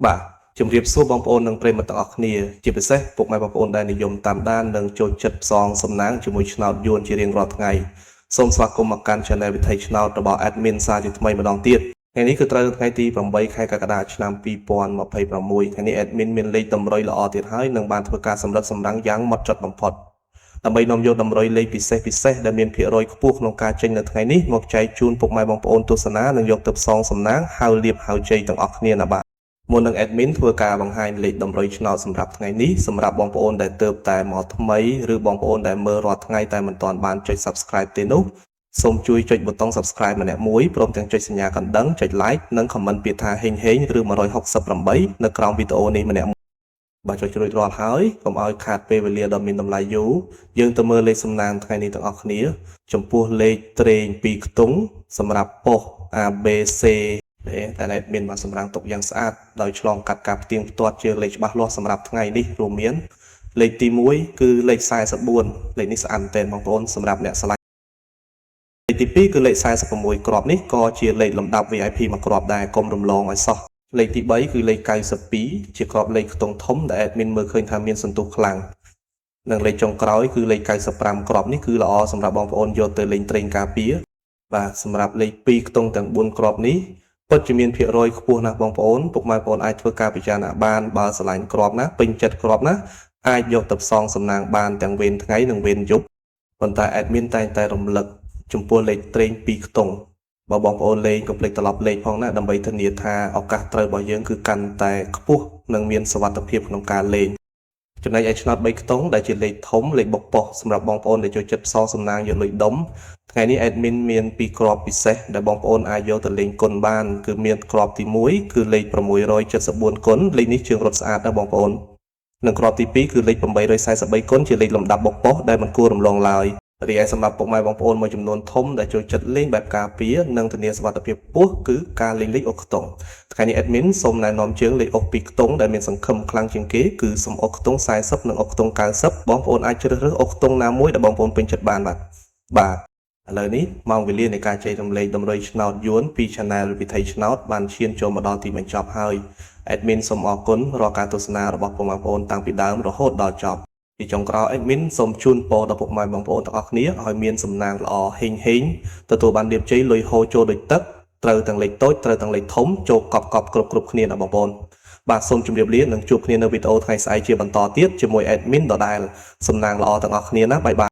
បាទជំរាបសួរបងប្អូននិងប្រិយមិត្តទាំងអស់គ្នាជាពិសេសពុកម៉ែបងប្អូនដែលនិយមតាមដាននិងចូលចិត្តផ្សងសំណាងជាមួយឆ្នោតយួនជារៀងរាល់ថ្ងៃសូមស្វាគមន៍មកកាន់ Channel វិថីឆ្នោតរបស់ Admin សាជាថ្មីម្ដងទៀតថ្ងៃនេះគឺត្រូវថ្ងៃទី8ខែកក្កដាឆ្នាំ2026ថ្ងៃនេះ Admin មានលេខតម្រុយល្អទៀតហើយនិងបានធ្វើការសម្រិតសម្រាំងយ៉ាងហ្មត់ចត់បំផុតដើម្បីនាំយកតម្រុយលេខពិសេសដែលមានភាគរយខ្ពស់ក្នុងការចេញនៅថ្ងៃនេះមកចែកជូនពុកម៉ែបងប្អូនទស្សនានិងយកទៅផ្សងសំណាងហៅលៀបហៅជ័យទាំងអស់គ្នាណាបាទមុននឹង Admin ធ្វើការបង្ហាញលេខតម្រុយឆ្នោតសម្រាប់ថ្ងៃនេះសម្រាប់បងប្អូនដែលទើបតែមកថ្មីឬបងប្អូនដែលមើលរាល់ថ្ងៃតែមិនទាន់បានចុច Subscribe ទេនោះសូមជួយចុចប៊ូតុង Subscribe ម្នាក់មួយព្រមទាំងចុចសញ្ញាកណ្ដឹងចុច Like និង Comment ពាក្យថាហេងឬ168នៅក្រោមវីដេអូនេះម្នាក់បាទចុចរួចរាល់ហើយកុំឲ្យខាតពេលវេលាដ៏មានតម្លៃយូរយើងទៅមើលលេខសំណាងថ្ងៃនេះទាំងអស់គ្នាចំពោះលេខត្រេង2ខ្ទង់សម្រាប់ប៉ុស ABC តែមានបានសម្រាំងទុកយ៉ាងស្អាតដោយឆ្លងកាត់ការផ្ទៀងផ្ទាត់ជាលេខច្បាស់លាស់សម្រាប់ថ្ងៃនេះរួមមានលេខទី1គឺលេខ44លេខនេះស្អាតមែនបងប្អូនសម្រាប់អ្នកឆ្លាញ់លេខទី2គឺលេខ46គ្រាប់នេះក៏ជាលេខលំដាប់ VIP មួយគ្រាប់ដែរកុំរំលងឲ្យសោះលេខទី3គឺលេខ92ជាគ្រាប់លេខខ្ទង់ធំដែល Admin មើលឃើញថាមានសន្ទុះខ្លាំងនិងលេខចុងក្រោយគឺលេខ95គ្រាប់នេះគឺល្អសម្រាប់បងប្អូនយកទៅលេងត្រេងការពារបាទសម្រាប់លេខ2ខ្ទង់ទាំង4គ្រាប់នេះពិតជាមានភាគរយខ្ពស់ណាស់បងប្អូនពុកម៉ែបងប្អូនអាចធ្វើការពិចារណាបានបើស្រឡាញ់គ្រាប់ណាពេញចិត្តគ្រាប់ណាអាចយកទៅផ្សងសំណាងបានទាំងវេនថ្ងៃនិងវេនយប់ប៉ុន្តែ Admin តែងតែរំលឹកចំពោះលេខត្រេង2ខ្ទង់បើបងប្អូនលេងកុំភ្លេចត្រឡប់លេខផងណាដើម្បីធានាថាឱកាសត្រូវរបស់យើងគឺកាន់តែខ្ពស់និងមានសុវត្ថិភាពក្នុងការលេងចំណែកឯឆ្នោត3ខ្ទង់ដែលជាលេខធំលេខបុកប៉ុសសម្រាប់បងប្អូនដែលចូលចិត្តផ្សងសំណាងយកលុយដុំថ្ងៃនេះ Admin មាន2គ្រាប់ពិសេសដែលបងប្អូនអាចយកទៅលេងគុណបានគឺមានគ្រាប់ទី1គឺលេខ674គុណលេខនេះជើងរត់ស្អាតណាស់បងប្អូននិងគ្រាប់ទី2គឺលេខ843គុណជាលេខលំដាប់បុកប៉ុសដែលមិនគួររំលងឡើយរីឯសម្រាប់ពុកម៉ែបងប្អូនមួយចំនួនធំដែលចូលចិត្តលេងបែបការពារនិងធានាសុវត្ថិភាពខ្ពស់គឺការលេងលេខអុកខ្ទង់ថ្ងៃនេះ Admin សូមណែនាំជើងលេខអុក2ខ្ទង់ដែលមានសង្ឃឹមខ្លាំងជាងគេគឺសំអុកខ្ទង់40និងអុកខ្ទង់90បងប្អូនអាចជ្រើសរើសអុកខ្ទង់ណាមួយដែលបងប្អូនពេញចិត្តបានបាទឥឡូវនេះម៉ោងវេលានៃការចែករំលែកតម្រុយឆ្នោតយួនពី Channel វិថីឆ្នោតបានឈានចូលមកដល់ទីបញ្ចប់ហើយ Admin សូមអរគុណរាល់ការទស្សនារបស់បងប្អូនតាំងពីដើមរហូតដល់ចប់ពីចុងក្រោយ Admin សូមជូនពរដល់ពុកម៉ែបងប្អូនទាំងអស់គ្នាឲ្យមានសំណាងល្អហេងទទួលបានលាភជ័យលុយហូរចូលដូចទឹកត្រូវទាំងលេខតូចត្រូវទាំងលេខធំចូលកប់គ្រប់គ្នាណាបងប្អូនបាទសូមជម្រាបលានិងជួបគ្នានៅវីដេអូថ្ងៃស្អែកជាបន្តទៀតជាមួយ Admin ដដែលសំណាងល្អទាំងអស់គ្នាណាបាយ